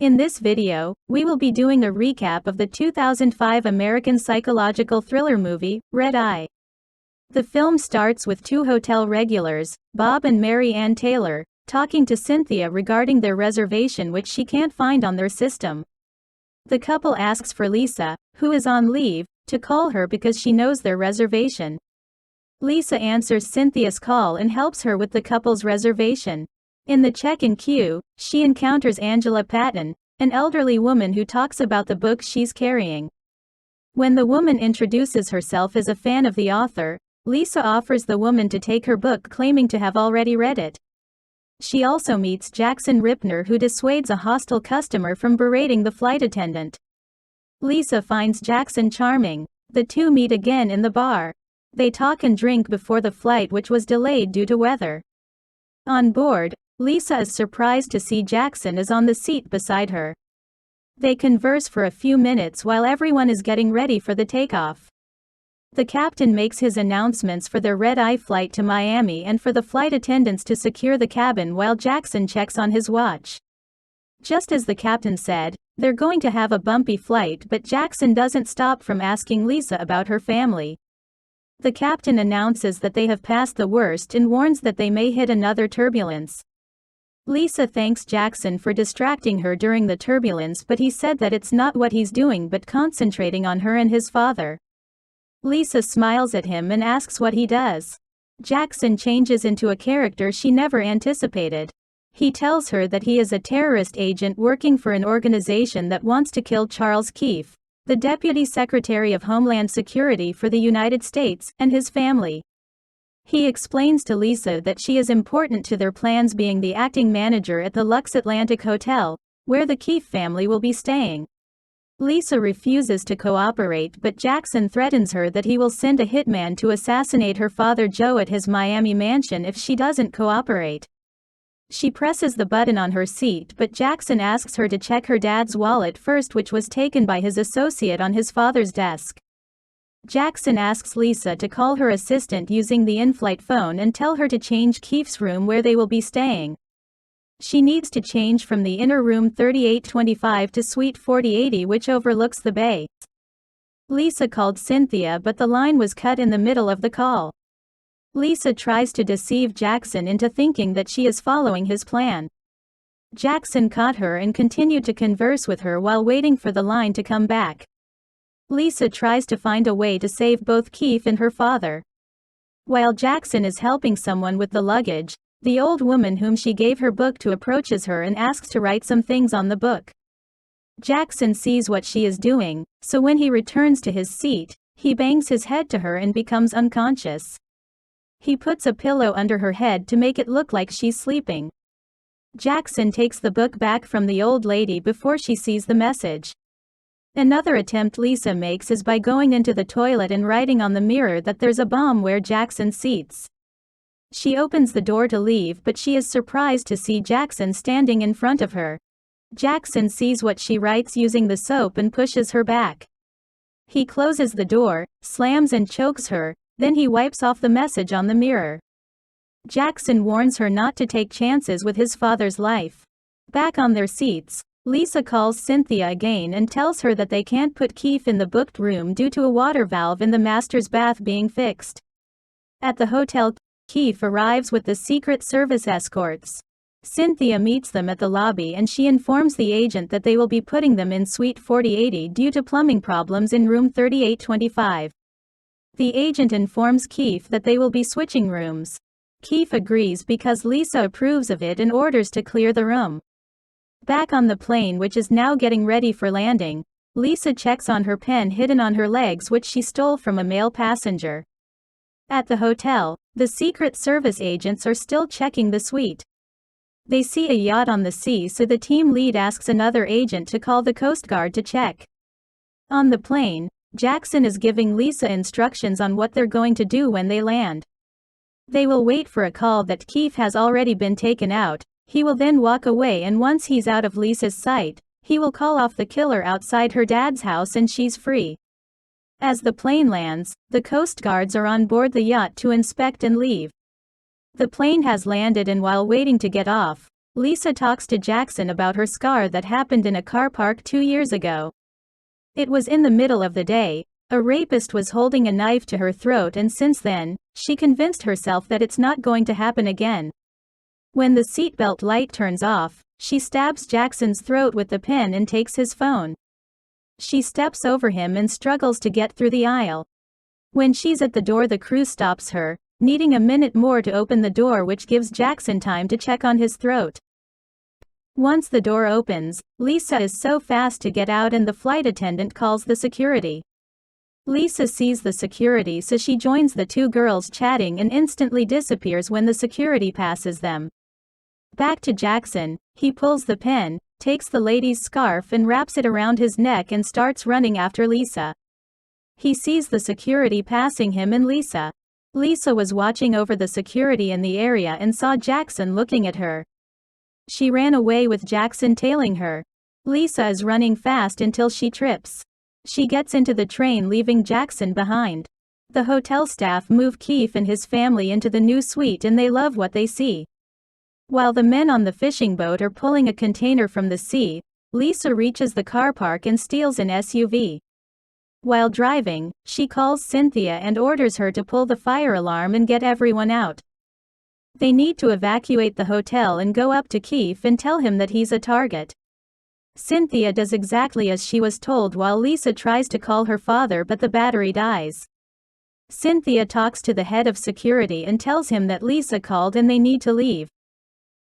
In this video, we will be doing a recap of the 2005 American psychological thriller movie, Red Eye. The film starts with two hotel regulars, Bob and Mary Ann Taylor, talking to Cynthia regarding their reservation which she can't find on their system. The couple asks for Lisa, who is on leave, to call her because she knows their reservation. Lisa answers Cynthia's call and helps her with the couple's reservation. In the check-in queue, she encounters Angela Patton, an elderly woman who talks about the books she's carrying. When the woman introduces herself as a fan of the author, Lisa offers the woman to take her book claiming to have already read it. She also meets Jackson Ripner who dissuades a hostile customer from berating the flight attendant. Lisa finds Jackson charming. The two meet again in the bar. They talk and drink before the flight which was delayed due to weather. On board, Lisa is surprised to see Jackson is on the seat beside her. They converse for a few minutes while everyone is getting ready for the takeoff. The captain makes his announcements for their red-eye flight to Miami and for the flight attendants to secure the cabin while Jackson checks on his watch. Just as the captain said, they're going to have a bumpy flight, but Jackson doesn't stop from asking Lisa about her family. The captain announces that they have passed the worst and warns that they may hit another turbulence. Lisa thanks Jackson for distracting her during the turbulence, but he said that it's not what he's doing but concentrating on her and his father. Lisa smiles at him and asks what he does. Jackson changes into a character she never anticipated. He tells her that he is a terrorist agent working for an organization that wants to kill Charles Keefe, the Deputy Secretary of Homeland Security for the United States, and his family. He explains to Lisa that she is important to their plans, being the acting manager at the Lux Atlantic Hotel, where the Keefe family will be staying. Lisa refuses to cooperate, but Jackson threatens her that he will send a hitman to assassinate her father Joe at his Miami mansion if she doesn't cooperate. She presses the button on her seat, but Jackson asks her to check her dad's wallet first, which was taken by his associate on his father's desk. Jackson asks Lisa to call her assistant using the in-flight phone and tell her to change Keefe's room where they will be staying. She needs to change from the inner room 3825 to suite 4080, which overlooks the bay. Lisa called Cynthia, but the line was cut in the middle of the call. Lisa tries to deceive Jackson into thinking that she is following his plan. Jackson caught her and continued to converse with her while waiting for the line to come back. Lisa tries to find a way to save both Keefe and her father. While Jackson is helping someone with the luggage, the old woman whom she gave her book to approaches her and asks to write some things on the book. Jackson sees what she is doing, so when he returns to his seat, he bangs his head to her and becomes unconscious. He puts a pillow under her head to make it look like she's sleeping. Jackson takes the book back from the old lady before she sees the message. Another attempt Lisa makes is by going into the toilet and writing on the mirror that there's a bomb where Jackson sits. She opens the door to leave, but she is surprised to see Jackson standing in front of her. Jackson sees what she writes using the soap and pushes her back. He closes the door, slams and chokes her, then he wipes off the message on the mirror. Jackson warns her not to take chances with his father's life. Back on their seats, Lisa calls Cynthia again and tells her that they can't put Keefe in the booked room due to a water valve in the master's bath being fixed. At the hotel, Keefe arrives with the Secret Service escorts. Cynthia meets them at the lobby and she informs the agent that they will be putting them in suite 4080 due to plumbing problems in room 3825. The agent informs Keefe that they will be switching rooms. Keefe agrees because Lisa approves of it and orders to clear the room. Back on the plane, which is now getting ready for landing, Lisa checks on her pen hidden on her legs, which she stole from a male passenger. At the hotel, the Secret Service agents are still checking the suite. They see a yacht on the sea, so the team lead asks another agent to call the Coast Guard to check. On the plane, Jackson is giving Lisa instructions on what they're going to do when they land. They will wait for a call that Keefe has already been taken out. He will then walk away, and once he's out of Lisa's sight, he will call off the killer outside her dad's house and she's free. As the plane lands, the Coast Guards are on board the yacht to inspect and leave. The plane has landed, and while waiting to get off, Lisa talks to Jackson about her scar that happened in a car park 2 years ago. It was in the middle of the day. A rapist was holding a knife to her throat, and since then, she convinced herself that it's not going to happen again. When the seatbelt light turns off, she stabs Jackson's throat with the pen and takes his phone. She steps over him and struggles to get through the aisle. When she's at the door, the crew stops her, needing a minute more to open the door, which gives Jackson time to check on his throat. Once the door opens, Lisa is so fast to get out and the flight attendant calls the security. Lisa sees the security, so she joins the two girls chatting and instantly disappears when the security passes them. Back to Jackson, he pulls the pen, takes the lady's scarf and wraps it around his neck and starts running after Lisa. He sees the security passing him and Lisa. Lisa was watching over the security in the area and saw Jackson looking at her. She ran away with Jackson tailing her. Lisa is running fast until she trips. She gets into the train, leaving Jackson behind. The hotel staff move Keith and his family into the new suite and they love what they see. While the men on the fishing boat are pulling a container from the sea, Lisa reaches the car park and steals an SUV. While driving, she calls Cynthia and orders her to pull the fire alarm and get everyone out. They need to evacuate the hotel and go up to Keith and tell him that he's a target. Cynthia does exactly as she was told while Lisa tries to call her father, but the battery dies. Cynthia talks to the head of security and tells him that Lisa called and they need to leave.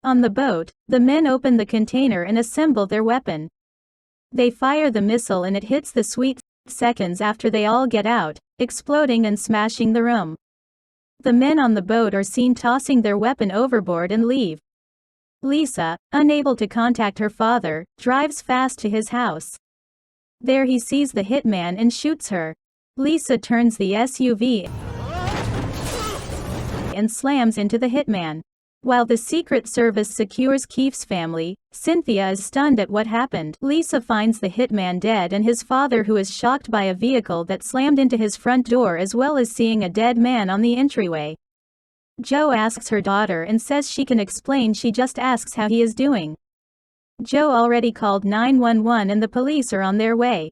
On the boat, the men open the container and assemble their weapon. They fire the missile and it hits the suite seconds after they all get out, exploding and smashing the room. The men on the boat are seen tossing their weapon overboard and leave. Lisa, unable to contact her father, drives fast to his house. There he sees the hitman and shoots her. Lisa turns the SUV and slams into the hitman. While the Secret Service secures Keith's family, Cynthia is stunned at what happened. Lisa finds the hitman dead and his father, who is shocked by a vehicle that slammed into his front door, as well as seeing a dead man on the entryway. Jo asks her daughter and says she can explain. She just asks how he is doing. Jo already called 911 and the police are on their way.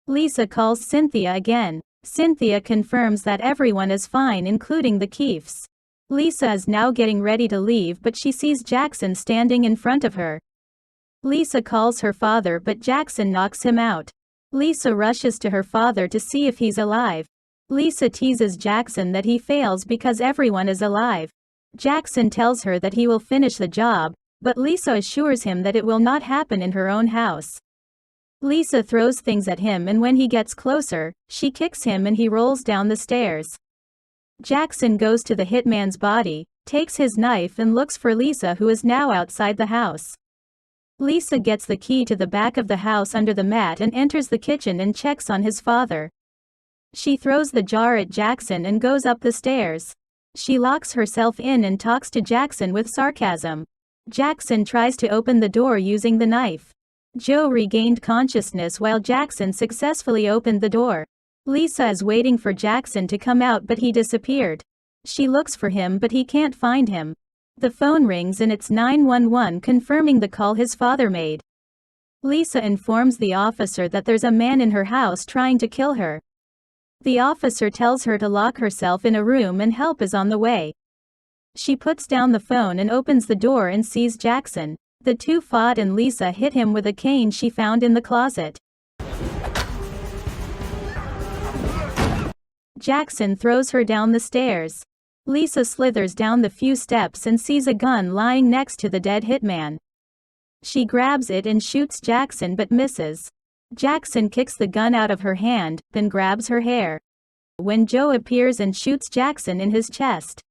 Lisa calls Cynthia again. Cynthia confirms that everyone is fine, including the Keiths. Lisa is now getting ready to leave, but she sees Jackson standing in front of her. Lisa calls her father, but Jackson knocks him out. Lisa rushes to her father to see if he's alive. Lisa teases Jackson that he fails because everyone is alive. Jackson tells her that he will finish the job, but Lisa assures him that it will not happen in her own house. Lisa throws things at him and when he gets closer, she kicks him and he rolls down the stairs. Jackson goes to the hitman's body, takes his knife and looks for Lisa, who is now outside the house. Lisa gets the key to the back of the house under the mat and enters the kitchen and checks on his father. She throws the jar at Jackson and goes up the stairs. She locks herself in and talks to Jackson with sarcasm. Jackson tries to open the door using the knife. Jo regained consciousness while Jackson successfully opened the door. Lisa is waiting for Jackson to come out, but he disappeared. She looks for him but he can't find him. The phone rings and it's 911 confirming the call his father made. Lisa informs the officer that there's a man in her house trying to kill her. The officer tells her to lock herself in a room and help is on the way. She puts down the phone and opens the door and sees Jackson. The two fought and Lisa hit him with a cane she found in the closet. Jackson throws her down the stairs. Lisa slithers down the few steps and sees a gun lying next to the dead hitman. She grabs it and shoots Jackson but misses. Jackson kicks the gun out of her hand, then grabs her hair. When Jo appears and shoots Jackson in his chest.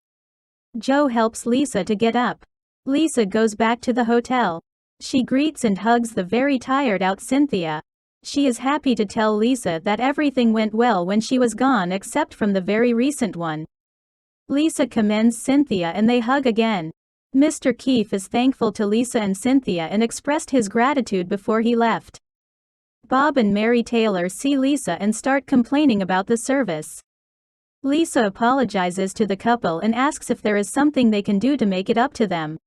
Jo helps Lisa to get up. Lisa goes back to the hotel. She greets and hugs the very tired out Cynthia. She is happy to tell Lisa that everything went well when she was gone except from the very recent one. Lisa commends Cynthia and they hug again. Mr. Keefe is thankful to Lisa and Cynthia and expressed his gratitude before he left. Bob and Mary Taylor see Lisa and start complaining about the service. Lisa apologizes to the couple and asks if there is something they can do to make it up to them.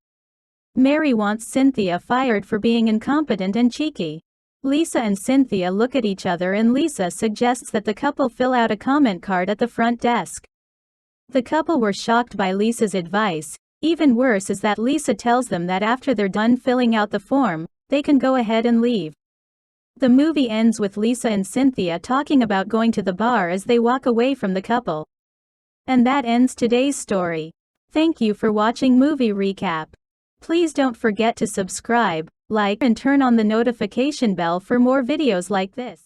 Mary wants Cynthia fired for being incompetent and cheeky. Lisa and Cynthia look at each other and Lisa suggests that the couple fill out a comment card at the front desk. The couple were shocked by Lisa's advice. Even worse is that Lisa tells them that after they're done filling out the form, they can go ahead and leave. The movie ends with Lisa and Cynthia talking about going to the bar as they walk away from the couple. And that ends today's story. Thank you for watching Movie Recap. Please don't forget to subscribe, like, and turn on the notification bell for more videos like this.